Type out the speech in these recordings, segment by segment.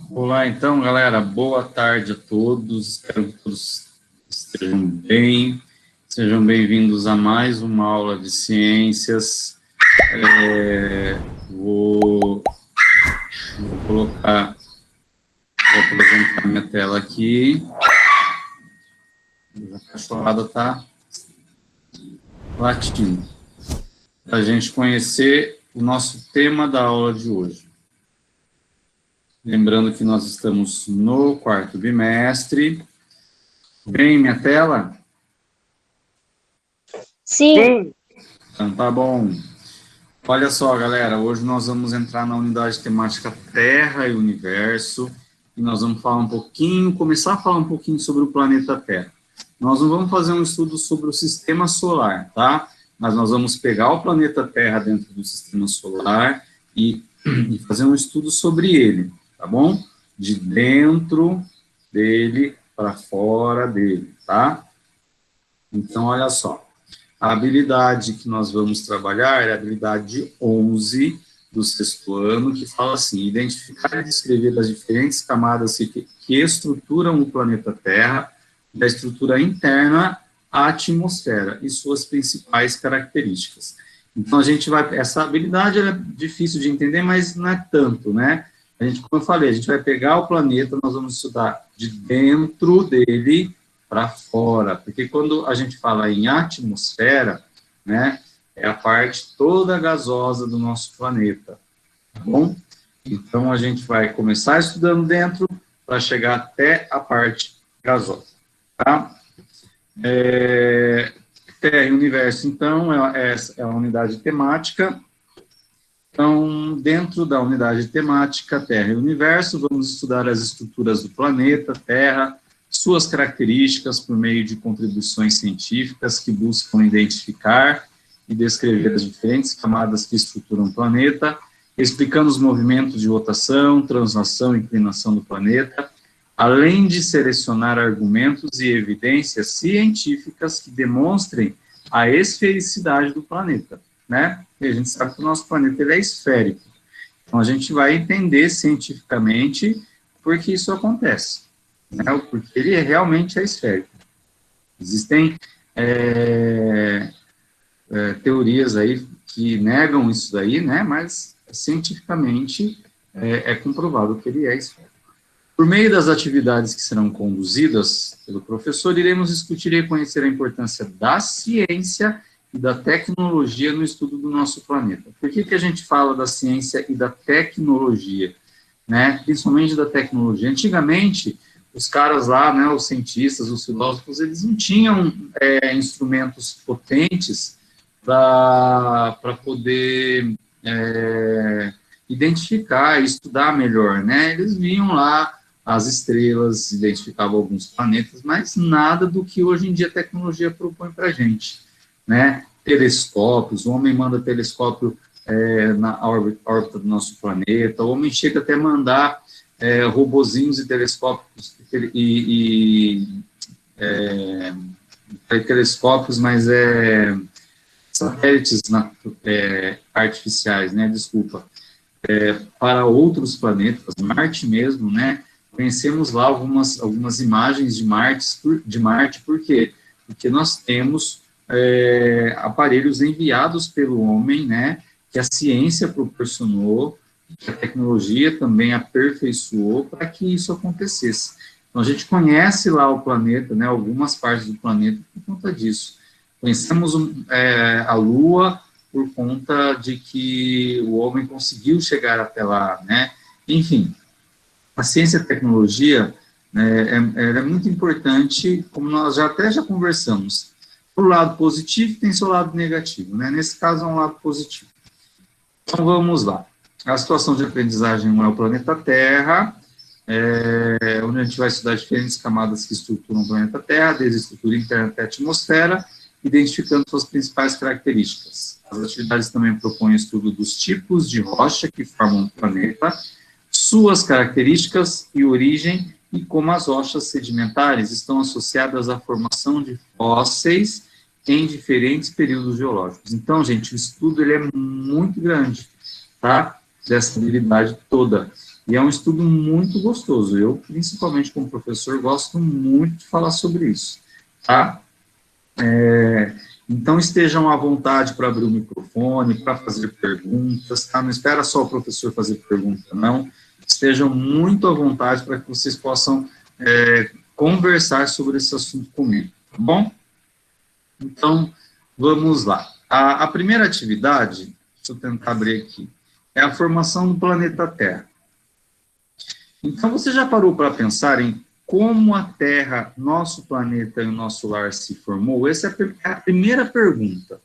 Olá, então, galera, boa tarde a todos, espero que todos estejam bem, sejam bem-vindos a mais uma aula de ciências. Vou apresentar minha tela aqui, a cachorrada está latindo, para a gente conhecer o nosso tema da aula de hoje. Lembrando que nós estamos no quarto bimestre. Bem, minha tela? Sim. Então, tá bom. Olha só, galera, hoje nós vamos entrar na unidade temática Terra e Universo, e nós vamos falar começar a falar um pouquinho sobre o planeta Terra. Nós não vamos fazer um estudo sobre o sistema solar, tá? Mas nós vamos pegar o planeta Terra dentro do sistema solar e fazer um estudo sobre ele, tá bom? De dentro dele para fora dele, tá? Então, olha só. A habilidade que nós vamos trabalhar é a habilidade 11 do sexto ano, que fala assim: identificar e descrever as diferentes camadas que estruturam o planeta Terra, da estrutura interna à atmosfera e suas principais características. Então, essa habilidade é difícil de entender, mas não é tanto, né? Como eu falei, a gente vai pegar o planeta, nós vamos estudar de dentro dele para fora, porque quando a gente fala em atmosfera, né, é a parte toda gasosa do nosso planeta, tá bom? Então, a gente vai começar estudando dentro para chegar até a parte gasosa, tá? Terra e Universo, então, é a unidade temática. Então, dentro da unidade temática Terra e Universo, vamos estudar as estruturas do planeta Terra, suas características por meio de contribuições científicas que buscam identificar e descrever as diferentes camadas que estruturam o planeta, explicando os movimentos de rotação, translação e inclinação do planeta, além de selecionar argumentos e evidências científicas que demonstrem a esfericidade do planeta, né? E a gente sabe que o nosso planeta ele é esférico. Então, a gente vai entender cientificamente por que isso acontece, né? Porque ele realmente é esférico. Existem teorias aí que negam isso daí, né? Mas cientificamente é comprovado que ele é esférico. Por meio das atividades que serão conduzidas pelo professor, iremos discutir e reconhecer a importância da ciência e da tecnologia no estudo do nosso planeta. Por que a gente fala da ciência e da tecnologia, né? Principalmente da tecnologia. Antigamente, os caras lá, né, os cientistas, os filósofos, eles não tinham instrumentos potentes para poder identificar e estudar melhor, né? Eles viam lá as estrelas, identificavam alguns planetas, mas nada do que hoje em dia a tecnologia propõe para a gente, né? Telescópios, o homem manda telescópio na órbita do nosso planeta, o homem chega até a mandar robozinhos e telescópios telescópios, mas satélites artificiais, né? Desculpa. Para outros planetas, Marte mesmo, né? Conhecemos lá algumas imagens de Marte, por quê? Porque nós temos aparelhos enviados pelo homem, né? Que a ciência proporcionou, que a tecnologia também aperfeiçoou para que isso acontecesse. Então, a gente conhece lá o planeta, né? Algumas partes do planeta por conta disso. Conhecemos a Lua por conta de que o homem conseguiu chegar até lá, né? Enfim, a ciência e a tecnologia é muito importante, como nós já conversamos. O lado positivo tem seu lado negativo, né? Nesse caso é um lado positivo. Então, vamos lá. A situação de aprendizagem é o planeta Terra, onde a gente vai estudar diferentes camadas que estruturam o planeta Terra, desde a estrutura interna até a atmosfera, identificando suas principais características. As atividades também propõem o estudo dos tipos de rocha que formam o planeta, suas características e origem, e como as rochas sedimentares estão associadas à formação de fósseis em diferentes períodos geológicos. Então, gente, o estudo ele é muito grande, tá? Dessa habilidade toda. E é um estudo muito gostoso. Eu, principalmente como professor, gosto muito de falar sobre isso, tá? Então, estejam à vontade para abrir o microfone, para fazer perguntas, tá? Não espera só o professor fazer pergunta, não. Estejam muito à vontade para que vocês possam conversar sobre esse assunto comigo, tá bom? Então, vamos lá. A primeira atividade, deixa eu tentar abrir aqui, é a formação do planeta Terra. Então, você já parou para pensar em como a Terra, nosso planeta e o nosso lar se formou? Essa é a primeira pergunta.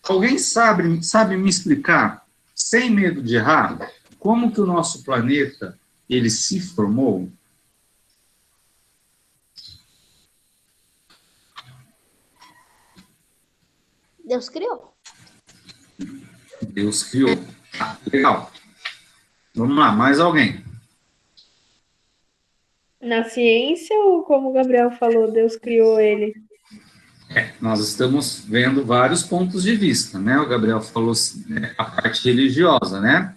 Alguém sabe me explicar, sem medo de errar, como que o nosso planeta ele se formou? Deus criou. Deus criou. Ah, legal. Vamos lá, mais alguém? Na ciência, ou como o Gabriel falou, Deus criou ele? Nós estamos vendo vários pontos de vista, né? O Gabriel falou a parte religiosa, né?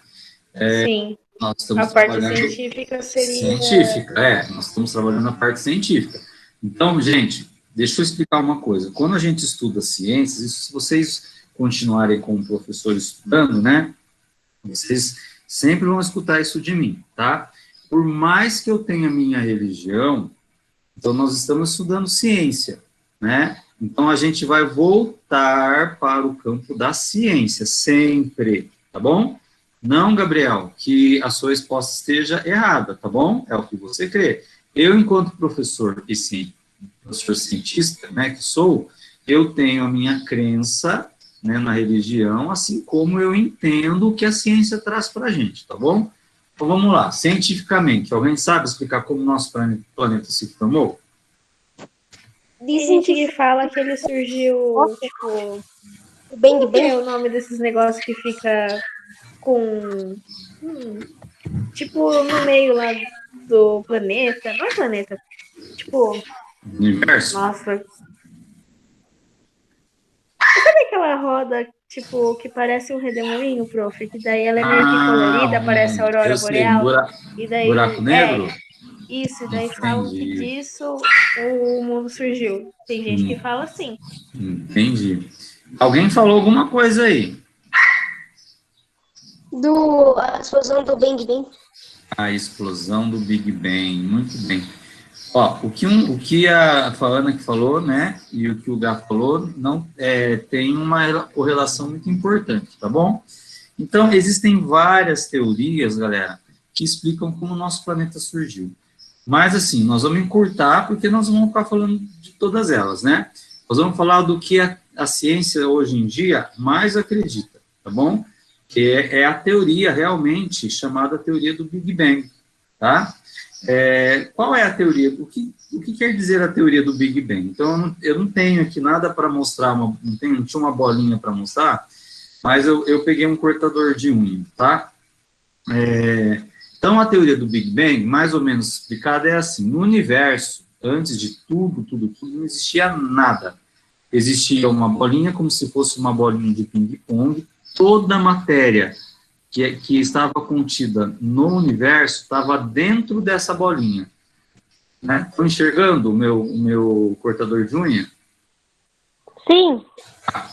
Sim. Nós estamos A parte trabalhando científica seria... científica, nós estamos trabalhando a parte científica. Então, gente, deixa eu explicar uma coisa. Quando a gente estuda ciências, isso, se vocês continuarem como professores estudando, né? Vocês sempre vão escutar isso de mim, tá? Por mais que eu tenha minha religião, então nós estamos estudando ciência, né? Então a gente vai voltar para o campo da ciência, sempre, tá bom? Não, Gabriel, que a sua resposta esteja errada, tá bom? É o que você crê. Eu, enquanto professor e sim, professor cientista, né, que sou, eu tenho a minha crença, né, na religião, assim como eu entendo o que a ciência traz para a gente, tá bom? Então vamos lá, cientificamente, alguém sabe explicar como o nosso planeta se formou? Tem gente que fala que ele surgiu, tipo... O Bang Como que é Bang. o nome desses negócios que fica com... tipo, no meio lá do planeta? Não é planeta. Tipo... Universo? Nossa. Sabe aquela roda, tipo, que parece um redemoinho, prof? Que daí ela é meio que colorida, parece a aurora eu sei, boreal. E daí... buraco negro? Isso, daí falam que Entendi. disso o mundo surgiu. Tem gente que fala assim. Entendi. Alguém falou alguma coisa aí? A explosão do Bang Bang. A explosão do Big Bang, muito bem. Ó, o que a Ana que falou, né, e o que o Gá falou, não tem uma correlação muito importante, tá bom? Então, existem várias teorias, galera, que explicam como o nosso planeta surgiu. Mas, assim, nós vamos encurtar, porque nós vamos ficar falando de todas elas, né? Nós vamos falar do que a ciência, hoje em dia, mais acredita, tá bom? Que é a teoria, realmente, chamada teoria do Big Bang, tá? Qual é a teoria? O que quer dizer a teoria do Big Bang? Então, eu não tenho aqui nada para mostrar, não tinha uma bolinha para mostrar, mas eu peguei um cortador de unha, tá? Então, a teoria do Big Bang, mais ou menos explicada, é assim: no universo, antes de tudo, não existia nada. Existia uma bolinha, como se fosse uma bolinha de ping-pong, toda a matéria que estava contida no universo estava dentro dessa bolinha. Né? Estão enxergando o meu cortador de unha? Sim.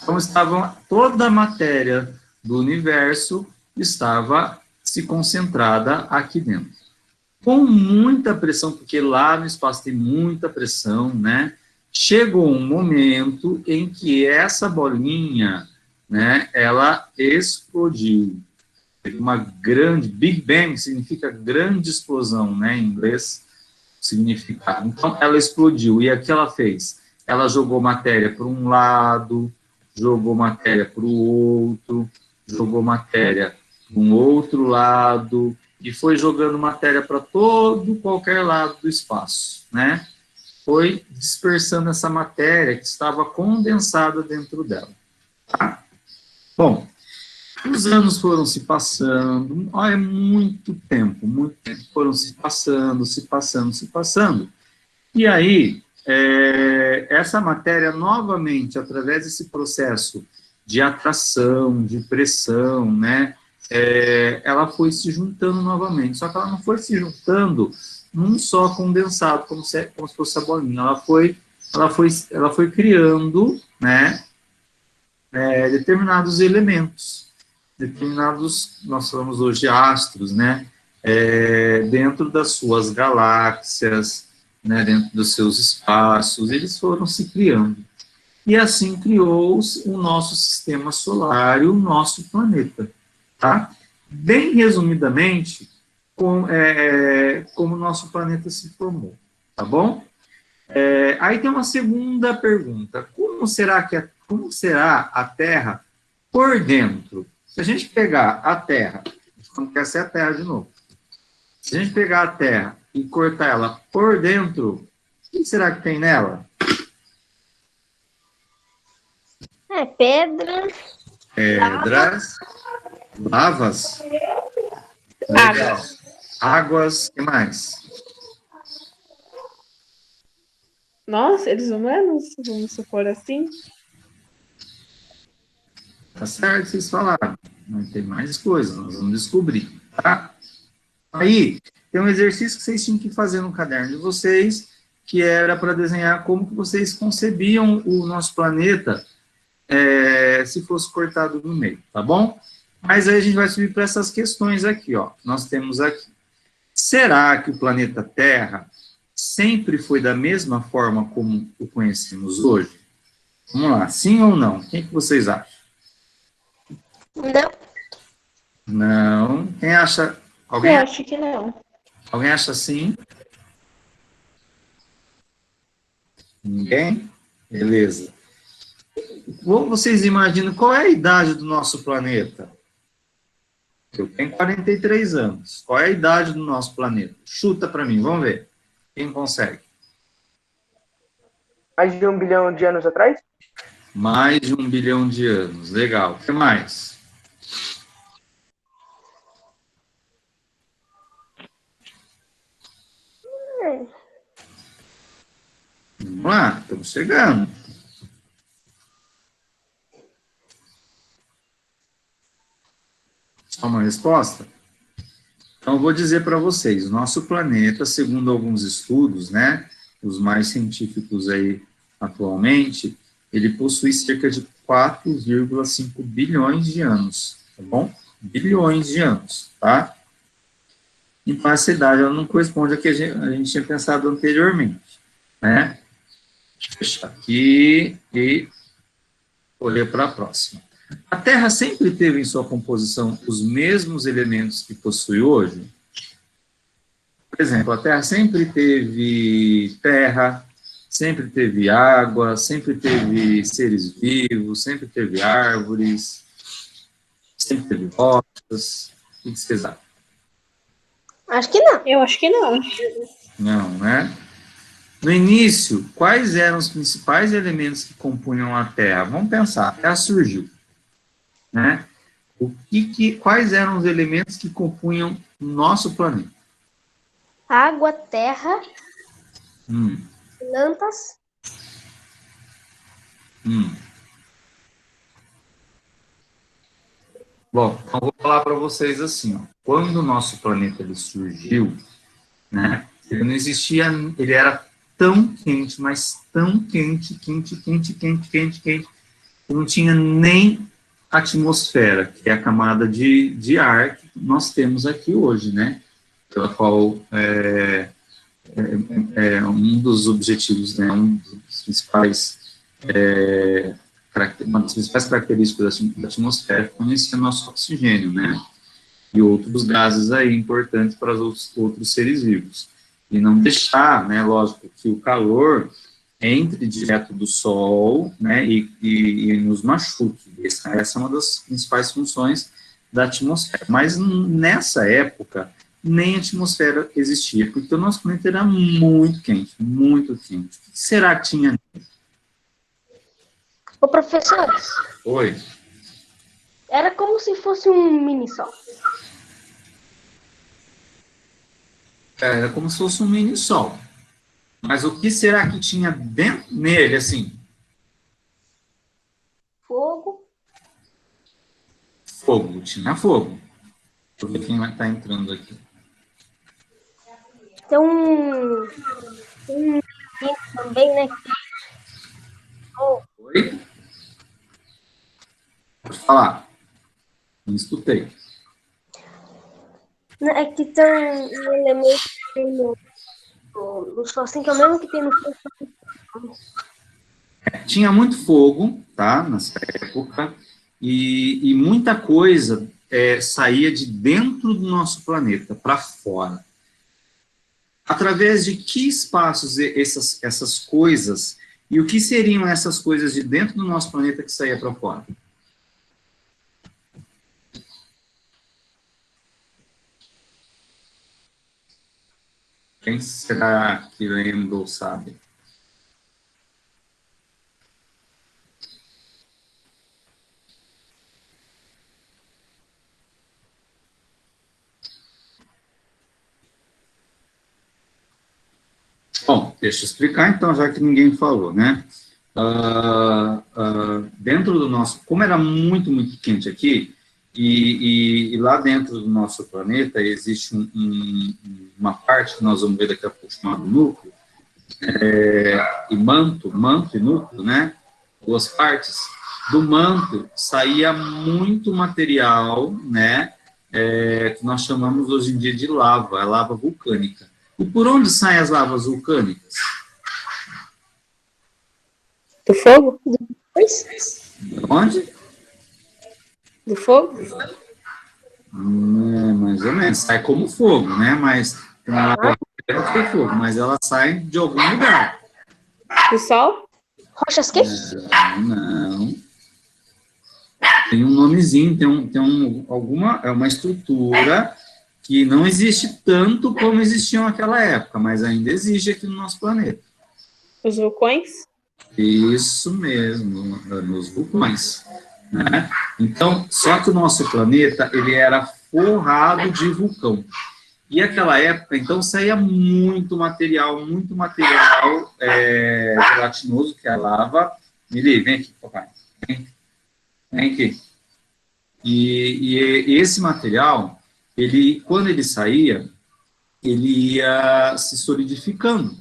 Então, toda a matéria do universo estava se concentrada aqui dentro. Com muita pressão, porque lá no espaço tem muita pressão, né? Chegou um momento em que essa bolinha, né, ela explodiu. Uma grande, Big Bang significa grande explosão, né, em inglês, significado. Então, ela explodiu. E o que ela fez? Ela jogou matéria para um lado, jogou matéria para o outro, jogou matéria para um outro lado, e foi jogando matéria para qualquer lado do espaço, né? Foi dispersando essa matéria que estava condensada dentro dela. Tá? Bom, os anos foram se passando, é muito tempo foram se passando, e aí, essa matéria, novamente, através desse processo de atração, de pressão, né, ela foi se juntando novamente. Só que ela não foi se juntando num só condensado, como se fosse a bolinha. Ela foi criando, né, determinados elementos, nós falamos hoje astros, né, dentro das suas galáxias, né, dentro dos seus espaços, eles foram se criando. E assim criou-se o nosso sistema solar e o nosso planeta. Tá? Bem resumidamente, como o nosso planeta se formou. Tá bom? Aí tem uma segunda pergunta. Como será a Terra por dentro? Se a gente pegar a Terra, não quer ser a Terra de novo. Se a gente pegar a Terra e cortar ela por dentro, o que será que tem nela? Pedras. Pedras, lavas, legal. Águas, o que mais? Nós, seres humanos, vamos supor assim. Tá certo, vocês falaram. Mas tem mais coisas, nós vamos descobrir, tá? Aí, tem um exercício que vocês tinham que fazer no caderno de vocês, que era para desenhar como que vocês concebiam o nosso planeta se fosse cortado no meio, tá bom? Mas aí a gente vai subir para essas questões aqui, ó. Nós temos aqui. Será que o planeta Terra sempre foi da mesma forma como o conhecemos hoje? Vamos lá, sim ou não? Quem que vocês acham? Não. Não. Quem acha? Eu acho que não. Alguém acha sim? Ninguém? Beleza. Vocês imaginam qual é a idade do nosso planeta? Eu tenho 43 anos. Qual é a idade do nosso planeta? Chuta para mim, vamos ver. Quem consegue? Mais de 1 bilhão de anos atrás? Mais de 1 bilhão de anos. Legal. O que mais? Vamos lá, estamos chegando. Só uma resposta? Então, eu vou dizer para vocês, o nosso planeta, segundo alguns estudos, né, os mais científicos aí atualmente, ele possui cerca de 4,5 bilhões de anos, tá bom? Bilhões de anos, tá? Então, essa idade ela não corresponde a que a gente tinha pensado anteriormente, né? Deixa eu fechar aqui e olhar para a próxima. A Terra sempre teve em sua composição os mesmos elementos que possui hoje? Por exemplo, a Terra sempre teve terra, sempre teve água, sempre teve seres vivos, sempre teve árvores, sempre teve rochas. O que vocês acham? Acho que não. Eu acho que não. Não, né? No início, quais eram os principais elementos que compunham a Terra? Vamos pensar, a Terra surgiu, né? Quais eram os elementos que compunham o nosso planeta? Água, terra, Hum, plantas. Bom, então vou falar para vocês assim, ó. Quando o nosso planeta ele surgiu, né? Ele não existia, ele era tão quente, mas tão quente, que não tinha nem atmosfera, que é a camada de ar que nós temos aqui hoje, né? Pela qual um dos objetivos, né? Uma das principais características da atmosfera é fornecer nosso oxigênio, né? E outros gases aí importantes para os outros seres vivos. E não deixar, né, lógico, que o calor entre direto do Sol, né, e nos machuque. Essa é uma das principais funções da atmosfera. Mas nessa época, nem atmosfera existia, porque o nosso planeta era muito quente, muito quente. O que será que tinha? Ô, professor, Oi? era como se fosse um mini-sol. Era como se fosse um mini-sol. Mas o que será que tinha dentro nele, assim? Fogo. Fogo, tinha fogo. Deixa eu ver quem vai estar entrando aqui. Tem um elemento também, né? Oi? Pode falar. Não escutei. É que tem um elemento que tem no Sol, assim, que é o mesmo que tem no Sol. Tinha muito fogo, tá, nessa época, e muita coisa saía de dentro do nosso planeta para fora. Através de que espaços essas coisas, e o que seriam essas coisas de dentro do nosso planeta que saía para fora? Quem será que lembra ou sabe? Bom, deixa eu explicar então, já que ninguém falou, né? Dentro do nosso, como era muito, muito quente aqui, e lá dentro do nosso planeta existe uma parte que nós vamos ver daqui a pouco chamada núcleo, e manto e núcleo, né? Duas partes. Do manto saía muito material, né? Que nós chamamos hoje em dia de lava, a lava vulcânica. E por onde saem as lavas vulcânicas? Do fogo? De onde? Do fogo? Mais ou menos. Sai como fogo, né? Mas tem uma lava que é fogo, mas ela sai de algum lugar. Do sol? Rochas quentes? Não. Tem um nomezinho, é uma estrutura que não existe tanto como existiam naquela época, mas ainda existe aqui no nosso planeta. Os vulcões? Isso mesmo, nos vulcões, né? Então, só que o nosso planeta, ele era forrado de vulcão. E aquela época, então, saía muito material gelatinoso, que é a lava. Mili, vem aqui, papai. Vem aqui. E esse material, quando ele saía, ele ia se solidificando.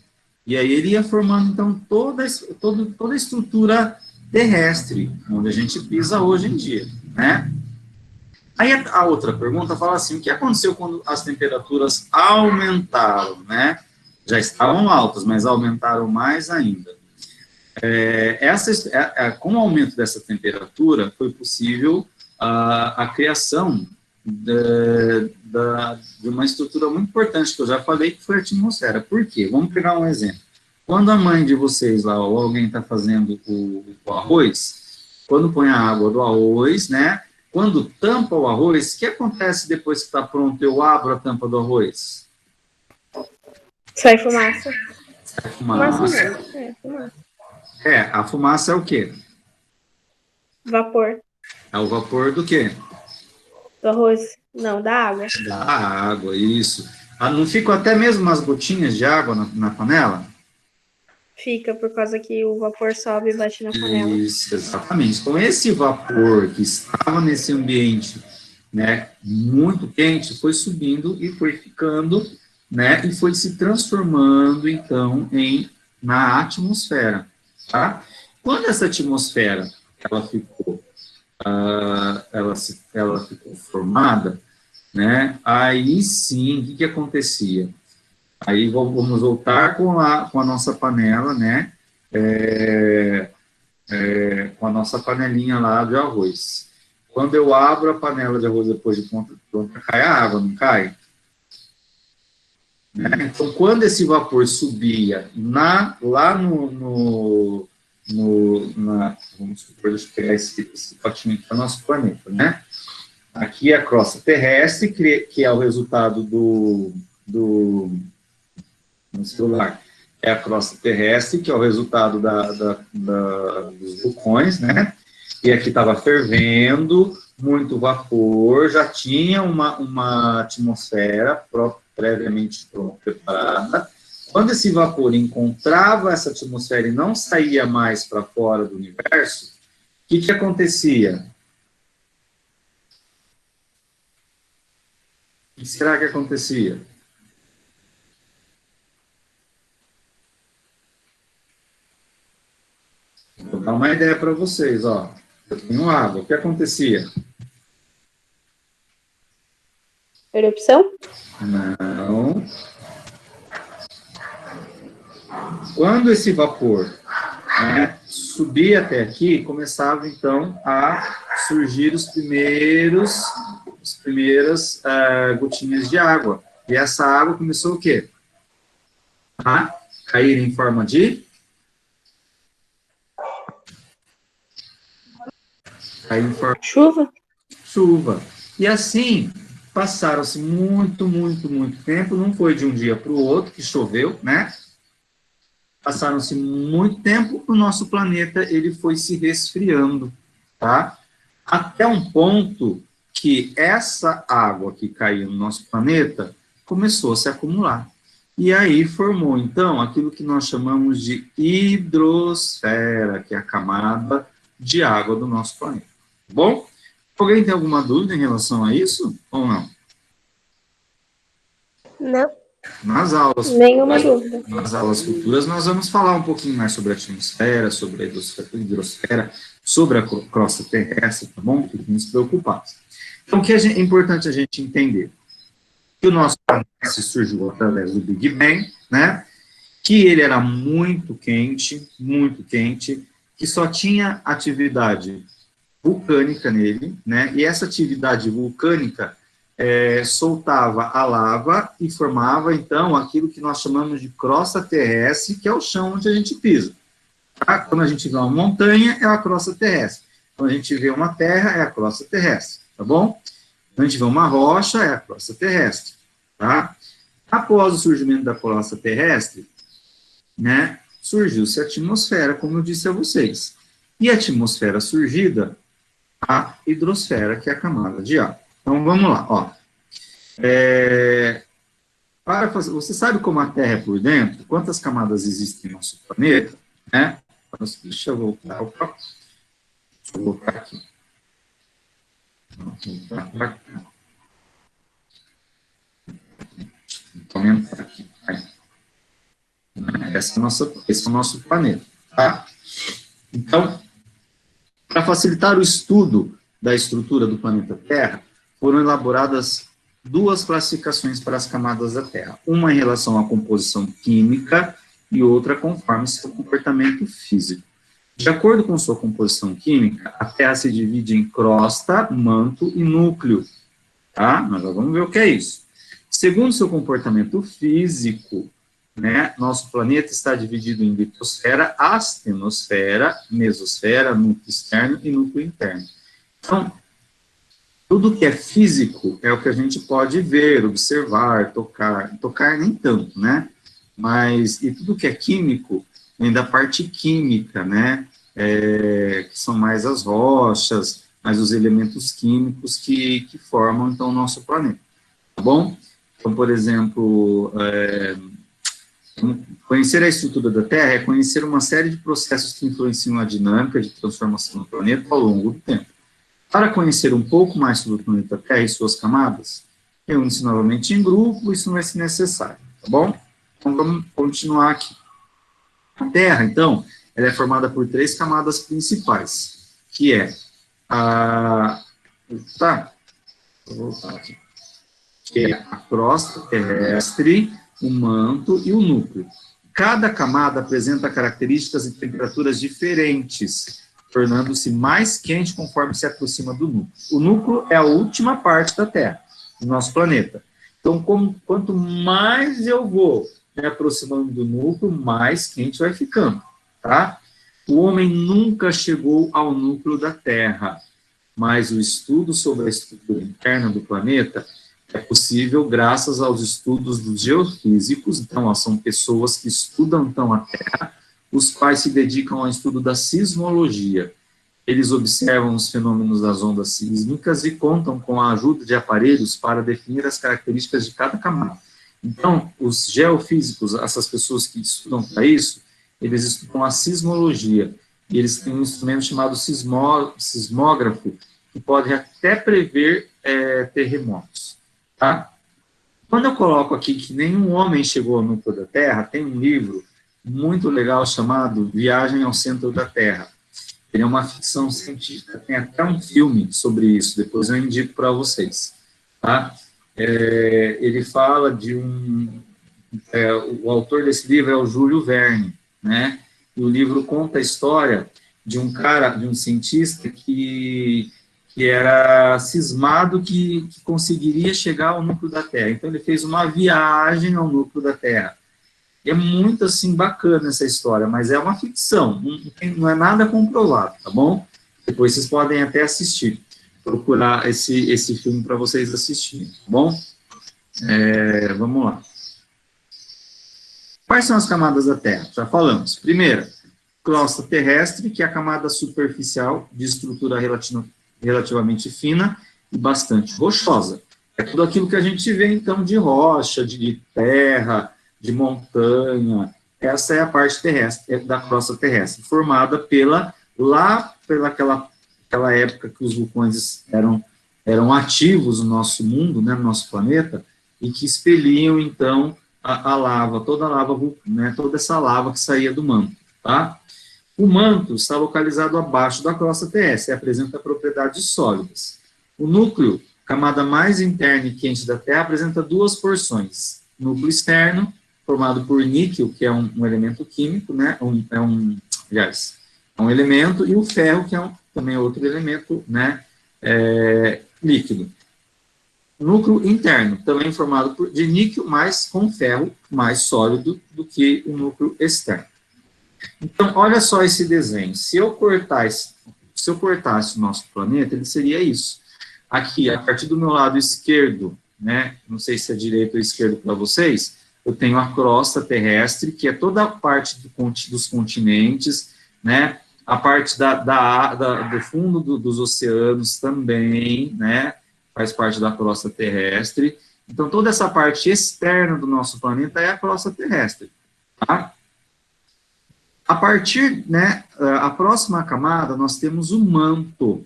E aí ele ia formando, então, toda a estrutura terrestre, onde a gente pisa hoje em dia, né? Aí a outra pergunta fala assim, o que aconteceu quando as temperaturas aumentaram, né? Já estavam altas, mas aumentaram mais ainda. Com o aumento dessa temperatura, foi possível a criação de uma estrutura muito importante, que eu já falei, que foi a atmosfera. Por quê? Vamos pegar um exemplo. Quando a mãe de vocês lá, ou alguém está fazendo o arroz, quando põe a água do arroz, né? Quando tampa o arroz, o que acontece depois que está pronto? Eu abro a tampa do arroz. Sai fumaça. Sai fumaça. Fumaça. A fumaça é o quê? Vapor. É o vapor do quê? Do arroz. Não, da água. Da água, isso. Não ficam até mesmo umas gotinhas de água na panela? Fica, por causa que o vapor sobe e bate na panela. Isso, exatamente. Então, esse vapor que estava nesse ambiente, né, muito quente, foi subindo e foi ficando, né, e foi se transformando, então, na atmosfera, tá? Quando essa atmosfera, ela ficou formada, né, aí sim, o que acontecia? Aí vamos voltar com a nossa panela, né? Com a nossa panelinha lá de arroz. Quando eu abro a panela de arroz depois de pronta, cai a água, não cai? Né? Então, quando esse vapor subia lá vamos supor, deixa eu pegar esse potinho aqui para o nosso planeta, né? Aqui é a crosta terrestre, que é o resultado no celular, é a crosta terrestre, que é o resultado dos vulcões, né? E aqui estava fervendo, muito vapor, já tinha uma atmosfera previamente preparada. Quando esse vapor encontrava essa atmosfera e não saía mais para fora do universo, o que acontecia? O que será que acontecia? Vou dar uma ideia para vocês, ó. Eu tenho água. O que acontecia? Erupção? Não. Quando esse vapor, né, subia até aqui, começava então a surgir as primeiras gotinhas de água. E essa água começou o quê? A cair em forma de Chuva? chuva. E assim, passaram-se muito tempo, não foi de um dia para o outro que choveu, né? Passaram-se muito tempo, o nosso planeta ele foi se resfriando, tá? Até um ponto que essa água que caiu no nosso planeta começou a se acumular. E aí formou, então, aquilo que nós chamamos de hidrosfera, que é a camada de água do nosso planeta. Tá bom? Alguém tem alguma dúvida em relação a isso ou não? Não. Nas aulas, Nenhuma dúvida. nas aulas futuras, nós vamos falar um pouquinho mais sobre a atmosfera, sobre a hidrosfera, sobre a crosta terrestre, tá bom? Fiquem despreocupados. Então, o que é importante a gente entender? Que o nosso planeta surgiu através do Big Bang, né? Que ele era muito quente, que só tinha atividade vulcânica nele, né? E essa atividade vulcânica soltava a lava e formava, então, aquilo que nós chamamos de crosta terrestre, que é o chão onde a gente pisa. Tá? Quando a gente vê uma montanha, é a crosta terrestre. Quando a gente vê uma terra, é a crosta terrestre, tá bom? Quando a gente vê uma rocha, é a crosta terrestre, tá? Após o surgimento da crosta terrestre, né, surgiu-se a atmosfera, como eu disse a vocês. E a atmosfera surgida, a hidrosfera, que é a camada de ar. Então, vamos lá, ó. Você sabe como a Terra é por dentro? Quantas camadas existem no nosso planeta? Né? Deixa eu voltar. Opa. Deixa eu voltar aqui. Vou aumentar aqui. Esse é o nosso planeta. Tá? Então, para facilitar o estudo da estrutura do planeta Terra, foram elaboradas duas classificações para as camadas da Terra. Uma em relação à composição química e outra conforme seu comportamento físico. De acordo com sua composição química, a Terra se divide em crosta, manto e núcleo. Tá? Nós já vamos ver o que é isso. Segundo seu comportamento físico, né, nosso planeta está dividido em litosfera, astenosfera, mesosfera, núcleo externo e núcleo interno. Então, tudo que é físico é o que a gente pode ver, observar, tocar nem tanto, né? Mas, e tudo que é químico, vem da parte química, né? Que são mais as rochas, mais os elementos químicos que formam, então, o nosso planeta, tá bom? Então, por exemplo, conhecer a estrutura da Terra é conhecer uma série de processos que influenciam a dinâmica de transformação do planeta ao longo do tempo. Para conhecer um pouco mais sobre o planeta Terra e suas camadas, reúne-se novamente em grupo, isso não vai ser necessário, tá bom? Então, vamos continuar aqui. A Terra, então, ela é formada por 3 camadas principais, que é a... Tá? Vou voltar aqui. Que é a crosta terrestre, o manto e o núcleo. Cada camada apresenta características e temperaturas diferentes, tornando-se mais quente conforme se aproxima do núcleo. O núcleo é a última parte da Terra, do nosso planeta. Então, quanto mais eu vou me aproximando do núcleo, mais quente vai ficando, tá? O homem nunca chegou ao núcleo da Terra, mas o estudo sobre a estrutura interna do planeta é possível graças aos estudos dos geofísicos. Então, são pessoas que estudam, então, a Terra, os quais se dedicam ao estudo da sismologia. Eles observam os fenômenos das ondas sísmicas e contam com a ajuda de aparelhos para definir as características de cada camada. Então, os geofísicos, essas pessoas que estudam para isso, eles estudam a sismologia, e eles têm um instrumento chamado sismógrafo, que pode até prever terremotos, tá? Quando eu coloco aqui que nenhum homem chegou ao núcleo da Terra, tem um livro muito legal chamado Viagem ao Centro da Terra. Ele é uma ficção científica, tem até um filme sobre isso, depois eu indico para vocês. Tá? Ele fala de o autor desse livro é o Júlio Verne, né? E o livro conta a história de um cara, de um cientista que era cismado que conseguiria chegar ao núcleo da Terra. Então, ele fez uma viagem ao núcleo da Terra. E é muito, assim, bacana essa história, mas é uma ficção, não é nada comprovado, tá bom? Depois vocês podem até assistir, procurar esse filme para vocês assistirem, tá bom? Vamos lá. Quais são as camadas da Terra? Já falamos. Primeira, crosta terrestre, que é a camada superficial de estrutura relativamente fina e bastante rochosa. É tudo aquilo que a gente vê, então, de rocha, de terra, de montanha. Essa é a parte terrestre, da crosta terrestre, formada pela aquela época que os vulcões eram ativos no nosso mundo, né, no nosso planeta, e que expeliam, então, a lava, toda a lava, né, toda essa lava que saía do manto, tá? O manto está localizado abaixo da crosta terrestre e apresenta propriedades sólidas. O núcleo, camada mais interna e quente da Terra, apresenta duas porções. Núcleo externo, formado por níquel, que é um elemento químico, né? Aliás, é um elemento, e o ferro, que é também outro elemento, né? Líquido. Núcleo interno, também formado de níquel, mas com ferro mais sólido do que o núcleo externo. Então, olha só esse desenho. Se eu cortasse o nosso planeta, ele seria isso. Aqui, a partir do meu lado esquerdo, né, não sei se é direito ou esquerdo para vocês, eu tenho a crosta terrestre, que é toda a parte dos continentes, né, a parte do fundo dos oceanos também, né, faz parte da crosta terrestre. Então, toda essa parte externa do nosso planeta é a crosta terrestre, tá? A partir, né, a próxima camada, nós temos o manto,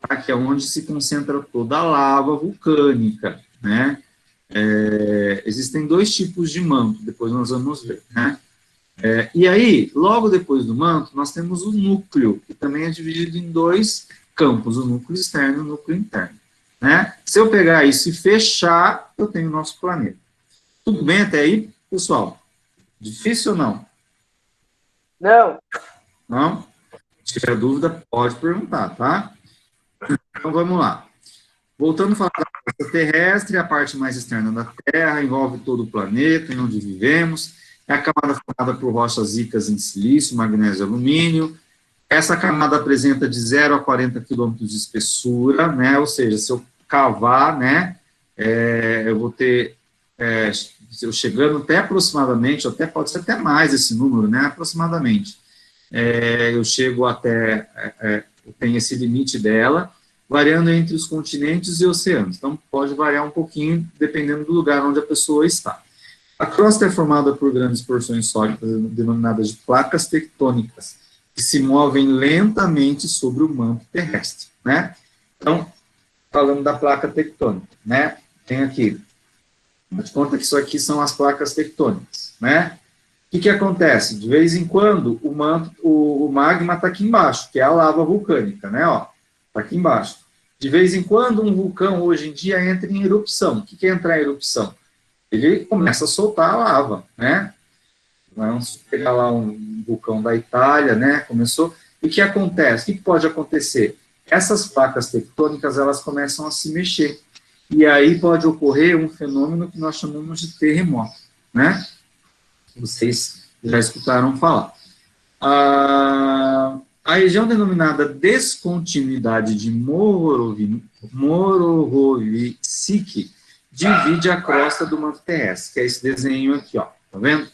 tá, que é onde se concentra toda a lava vulcânica, né? Existem dois tipos de manto, depois nós vamos ver, né? E aí, logo depois do manto, nós temos o núcleo, que também é dividido em dois campos, o núcleo externo e o núcleo interno, né? Se eu pegar isso e fechar, eu tenho o nosso planeta. Tudo bem até aí, pessoal? Difícil ou não? Não. Não? Se tiver dúvida, pode perguntar, tá? Então, vamos lá. Voltando a falar da crosta terrestre, a parte mais externa da Terra, envolve todo o planeta, em onde vivemos. É a camada formada por rochas ricas em silício, magnésio e alumínio. Essa camada apresenta de 0 a 40 quilômetros de espessura, né? Ou seja, se eu cavar, né, eu vou ter... eu chegando até aproximadamente, até pode ser até mais esse número, né, aproximadamente, eu chego até, eu tenho esse limite dela, variando entre os continentes e oceanos, então pode variar um pouquinho, dependendo do lugar onde a pessoa está. A crosta é formada por grandes porções sólidas, denominadas de placas tectônicas, que se movem lentamente sobre o manto terrestre, né? Então, falando da placa tectônica, né, tem aqui, de conta que isso aqui são as placas tectônicas, né? O que acontece? De vez em quando, o magma está aqui embaixo, que é a lava vulcânica, né? Ó, está aqui embaixo. De vez em quando, um vulcão, hoje em dia, entra em erupção. O que é entrar em erupção? Ele começa a soltar a lava, né? Vamos pegar lá um vulcão da Itália, né? Começou. E o que acontece? O que pode acontecer? Essas placas tectônicas, elas começam a se mexer. E aí pode ocorrer um fenômeno que nós chamamos de terremoto, né? Vocês já escutaram falar. A região denominada descontinuidade de Morovitsky divide a crosta do manto terrestre, que é esse desenho aqui, ó, tá vendo?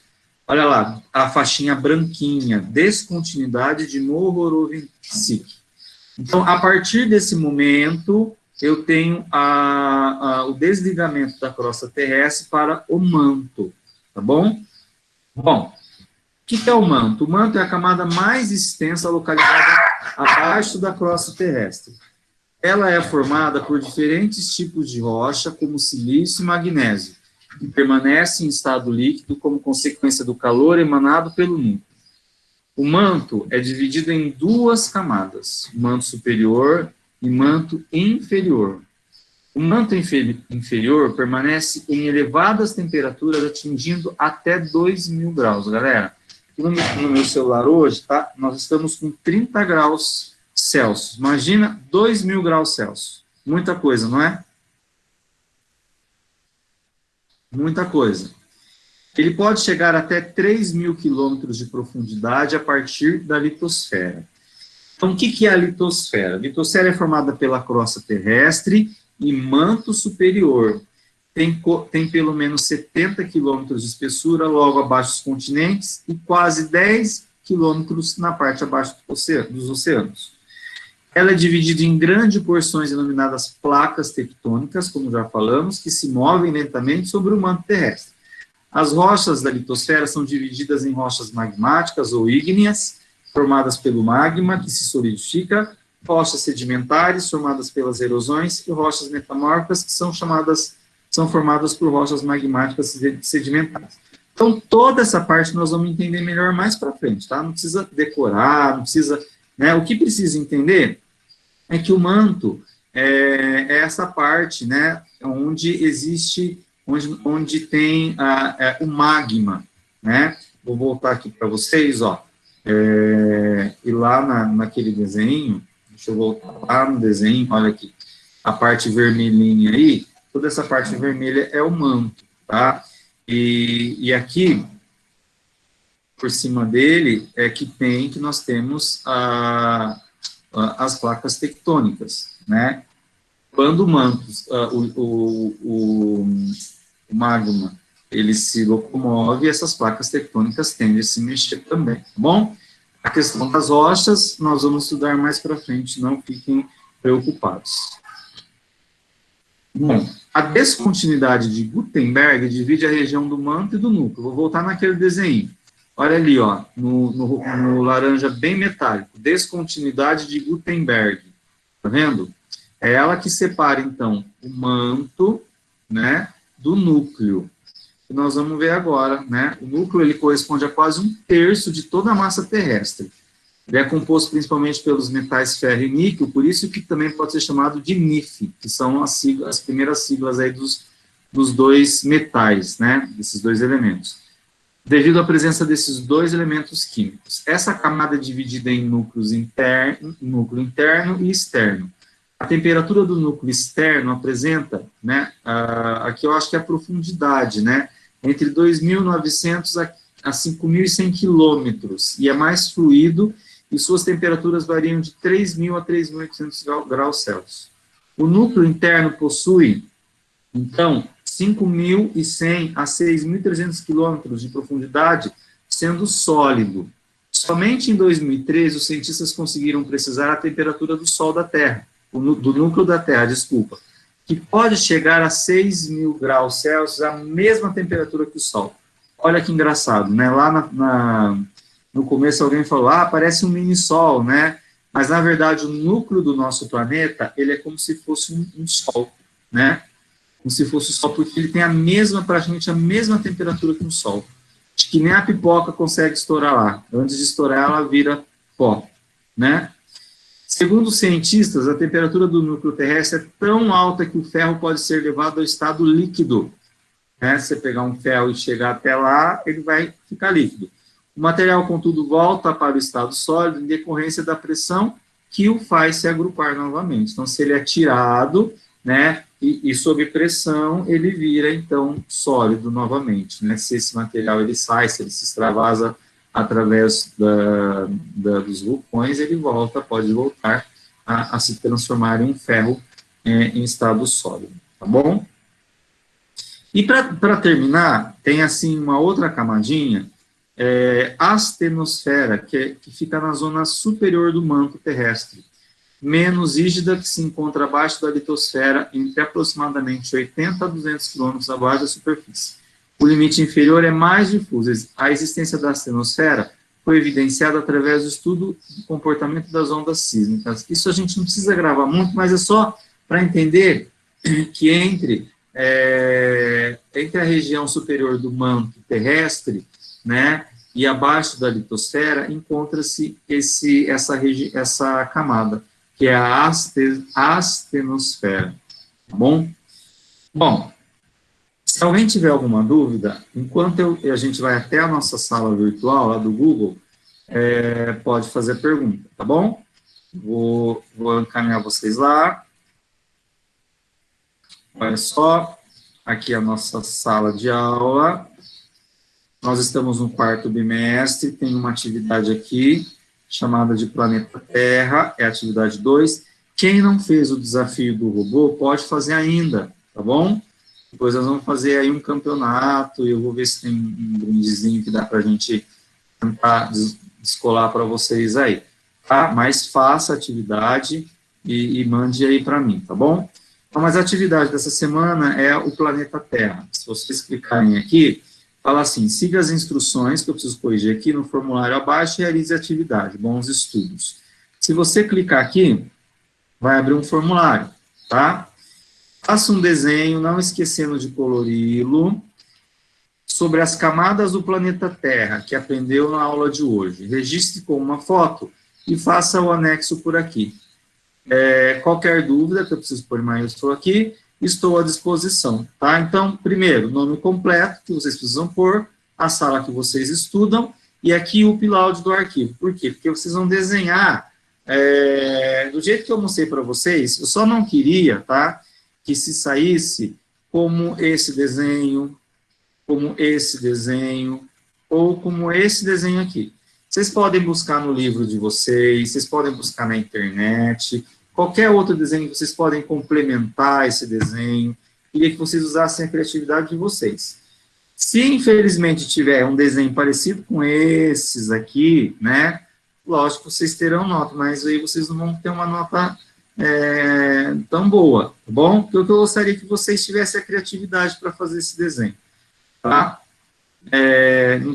Olha lá, a faixinha branquinha, descontinuidade de Morovitsky. Então, a partir desse momento, eu tenho o desligamento da crosta terrestre para o manto, tá bom? Bom, o que é o manto? O manto é a camada mais extensa localizada abaixo da crosta terrestre. Ela é formada por diferentes tipos de rocha, como silício e magnésio, e permanece em estado líquido como consequência do calor emanado pelo núcleo. O manto é dividido em duas camadas, manto superior e manto inferior. O manto inferior permanece em elevadas temperaturas, atingindo até 2.000 graus, galera. Aqui no meu celular hoje, tá? Nós estamos com 30 graus Celsius. Imagina 2.000 graus Celsius. Muita coisa, não é? Muita coisa. Ele pode chegar até 3.000 quilômetros de profundidade a partir da litosfera. Então, o que é a litosfera? A litosfera é formada pela crosta terrestre e manto superior. Tem pelo menos 70 quilômetros de espessura logo abaixo dos continentes e quase 10 quilômetros na parte abaixo dos oceanos. Ela é dividida em grandes porções denominadas placas tectônicas, como já falamos, que se movem lentamente sobre o manto terrestre. As rochas da litosfera são divididas em rochas magmáticas ou ígneas, formadas pelo magma, que se solidifica, rochas sedimentares, formadas pelas erosões, e rochas metamórficas, que são formadas por rochas magmáticas sedimentares. Então, toda essa parte nós vamos entender melhor mais para frente, tá? Não precisa decorar, não precisa... Né? O que precisa entender é que o manto é essa parte, né, onde existe, onde tem o magma, né? Vou voltar aqui para vocês, ó. E lá naquele desenho, deixa eu voltar lá no desenho, olha aqui, a parte vermelhinha aí, toda essa parte vermelha é o manto, tá? E aqui, por cima dele, é que nós temos as placas tectônicas, né? Quando o manto, o magma, ele se locomove, essas placas tectônicas tendem a se mexer também, tá bom? A questão das rochas, nós vamos estudar mais para frente, não fiquem preocupados. Bom, a descontinuidade de Gutenberg divide a região do manto e do núcleo. Vou voltar naquele desenho. Olha ali, ó, no laranja bem metálico, descontinuidade de Gutenberg. Tá vendo? É ela que separa, então, o manto, né, do núcleo. Que nós vamos ver agora, né? O núcleo, ele corresponde a quase 1/3 de toda a massa terrestre. Ele é composto principalmente pelos metais ferro e níquel, por isso que também pode ser chamado de NiF, que são as primeiras siglas aí dos dois metais, né? Desses dois elementos. Devido à presença desses dois elementos químicos. Essa camada é dividida em núcleo interno e externo. A temperatura do núcleo externo apresenta, né, aqui eu acho que é a profundidade, né, entre 2.900 a 5.100 quilômetros, e é mais fluido, e suas temperaturas variam de 3.000 a 3.800 graus Celsius. O núcleo interno possui, então, 5.100 a 6.300 quilômetros de profundidade, sendo sólido. Somente em 2013, os cientistas conseguiram precisar a temperatura do Sol da Terra, do núcleo da Terra, desculpa, que pode chegar a 6.000 graus Celsius, a mesma temperatura que o Sol. Olha que engraçado, né? Lá no começo alguém falou, parece um mini-sol, né? Mas, na verdade, o núcleo do nosso planeta, ele é como se fosse um Sol, né? Como se fosse o Sol, porque ele tem praticamente a mesma temperatura que o Sol. Acho que nem a pipoca consegue estourar lá. Antes de estourar, ela vira pó, né? Segundo os cientistas, a temperatura do núcleo terrestre é tão alta que o ferro pode ser levado ao estado líquido. Né? Se você pegar um ferro e chegar até lá, ele vai ficar líquido. O material, contudo, volta para o estado sólido em decorrência da pressão que o faz se agrupar novamente. Então, se ele é tirado, né, e sob pressão, ele vira, então, sólido novamente. Né? Se esse material ele sai, se ele se extravasa através dos vulcões, ele pode voltar a se transformar em um ferro em estado sólido, tá bom? E para terminar, tem assim uma outra camadinha, astenosfera, que fica na zona superior do manto terrestre, menos rígida, que se encontra abaixo da litosfera, entre aproximadamente 80 a 200 km abaixo da superfície. O limite inferior é mais difuso. A existência da astenosfera foi evidenciada através do estudo do comportamento das ondas sísmicas. Isso a gente não precisa gravar muito, mas é só para entender que entre entre a região superior do manto terrestre, né, e abaixo da litosfera, encontra-se essa camada, que é a astenosfera, tá bom? Bom, se alguém tiver alguma dúvida, enquanto a gente vai até a nossa sala virtual, lá do Google, pode fazer pergunta, tá bom? Vou encaminhar vocês lá. Olha só, aqui a nossa sala de aula. Nós estamos no quarto bimestre, tem uma atividade aqui, chamada de Planeta Terra, é a atividade 2. Quem não fez o desafio do robô, pode fazer ainda, tá bom? Depois nós vamos fazer aí um campeonato, e eu vou ver se tem um brindezinho que dá para a gente tentar descolar para vocês aí, tá? Mas faça a atividade e mande aí para mim, tá bom? Então, mas a atividade dessa semana é o Planeta Terra. Se vocês clicarem aqui, fala assim, siga as instruções, que eu preciso corrigir aqui no formulário abaixo, e realize a atividade, bons estudos. Se você clicar aqui, vai abrir um formulário, tá? Faça um desenho, não esquecendo de colori-lo, sobre as camadas do planeta Terra, que aprendeu na aula de hoje. Registre com uma foto e faça o anexo por aqui. Qualquer dúvida, que eu preciso pôr mais, eu estou aqui, estou à disposição, tá? Então, primeiro, nome completo, que vocês precisam pôr, a sala que vocês estudam, e aqui o upload do arquivo. Por quê? Porque vocês vão desenhar, do jeito que eu mostrei para vocês, eu só não queria, tá, que se saísse como esse desenho, ou como esse desenho aqui. Vocês podem buscar no livro de vocês podem buscar na internet, qualquer outro desenho, vocês podem complementar esse desenho, queria que vocês usassem a criatividade de vocês. Se, infelizmente, tiver um desenho parecido com esses aqui, né, lógico, vocês terão nota, mas aí vocês não vão ter uma nota tão boa, tá bom? Porque eu gostaria que vocês tivessem a criatividade para fazer esse desenho, tá?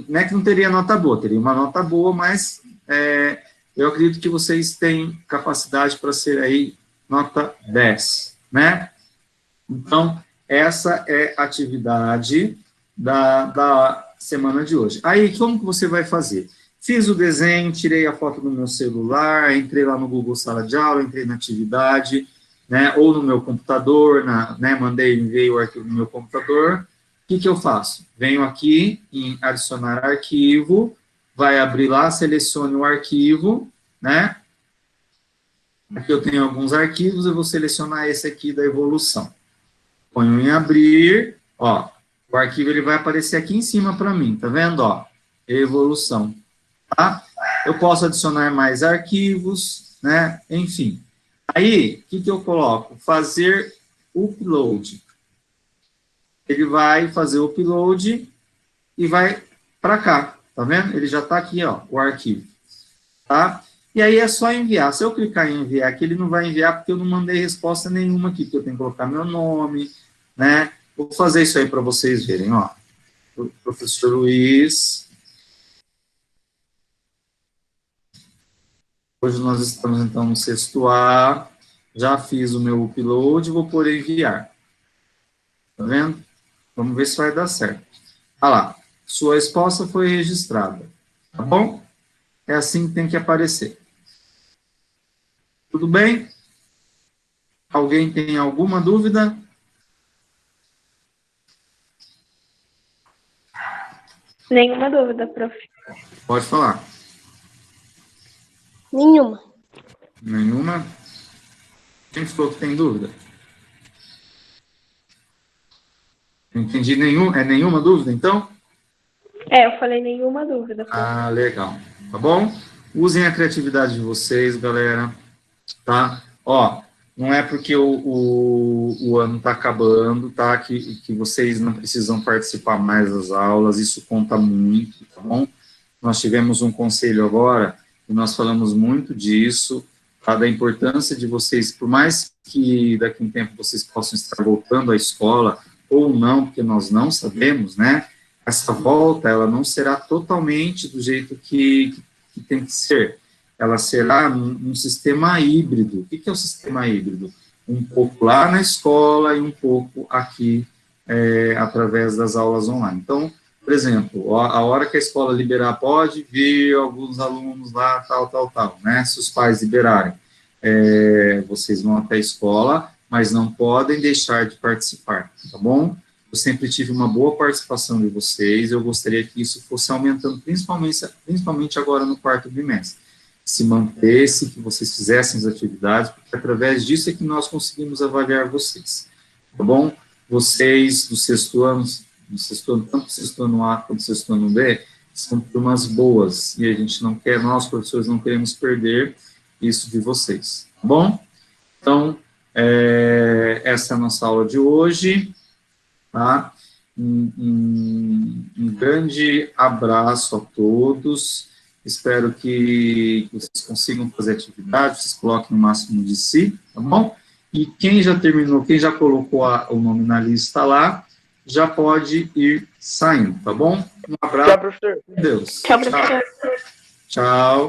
Não é que não teria nota boa, teria uma nota boa, mas eu acredito que vocês têm capacidade para ser aí nota 10, né? Então, essa é a atividade da semana de hoje. Aí, como que você vai fazer? Fiz o desenho, tirei a foto do meu celular, entrei lá no Google Sala de Aula, entrei na atividade, né, ou no meu computador, enviei o arquivo no meu computador. O que eu faço? Venho aqui em adicionar arquivo, vai abrir lá, selecione o arquivo, né? Aqui eu tenho alguns arquivos, eu vou selecionar esse aqui da evolução. Ponho em abrir, ó, o arquivo ele vai aparecer aqui em cima para mim, tá vendo, ó? Evolução, tá? Eu posso adicionar mais arquivos, né? Enfim. Aí, o que eu coloco? Fazer upload. Ele vai fazer o upload e vai para cá, tá vendo? Ele já está aqui, ó, o arquivo, tá? E aí é só enviar. Se eu clicar em enviar aqui, ele não vai enviar porque eu não mandei resposta nenhuma aqui, porque eu tenho que colocar meu nome, né? Vou fazer isso aí para vocês verem, ó. Professor Luiz. Hoje nós estamos, então, no sexto A. Já fiz o meu upload, vou por enviar. Tá vendo? Vamos ver se vai dar certo. Olha lá, sua resposta foi registrada. Tá bom? É assim que tem que aparecer. Tudo bem? Alguém tem alguma dúvida? Nenhuma dúvida, prof. Pode falar. Nenhuma. Nenhuma? Quem falou que tem dúvida? Não entendi nenhuma dúvida, então? Eu falei nenhuma dúvida, prof. Ah, legal. Tá bom? Usem a criatividade de vocês, galera. Tá? Ó, não é porque o ano está acabando, tá? Que vocês não precisam participar mais das aulas, isso conta muito, tá bom? Nós tivemos um conselho agora, e nós falamos muito disso, tá? Da importância de vocês, por mais que daqui a um tempo vocês possam estar voltando à escola, ou não, porque nós não sabemos, né? Essa volta, ela não será totalmente do jeito que tem que ser. Ela será um sistema híbrido. O que é o sistema híbrido? Um pouco lá na escola e um pouco aqui através das aulas online. Então, por exemplo, a hora que a escola liberar, pode vir alguns alunos lá, tal, né? Se os pais liberarem, vocês vão até a escola, mas não podem deixar de participar, tá bom? Eu sempre tive uma boa participação de vocês, eu gostaria que isso fosse aumentando, principalmente agora no quarto bimestre. Se mantesse, que vocês fizessem as atividades, porque através disso é que nós conseguimos avaliar vocês, tá bom? Vocês do sexto ano, tanto do sexto ano A quanto do sexto ano B, são turmas boas, e a gente não quer, nós, professores, não queremos perder isso de vocês, tá bom? Então, essa é a nossa aula de hoje, tá? Um grande abraço a todos, espero que vocês consigam fazer atividade, vocês coloquem o máximo de si, tá bom? E quem já terminou, quem já colocou o nome na lista lá, já pode ir saindo, tá bom? Um abraço. Tchau, professor. Deus. Tchau, professor. Tchau.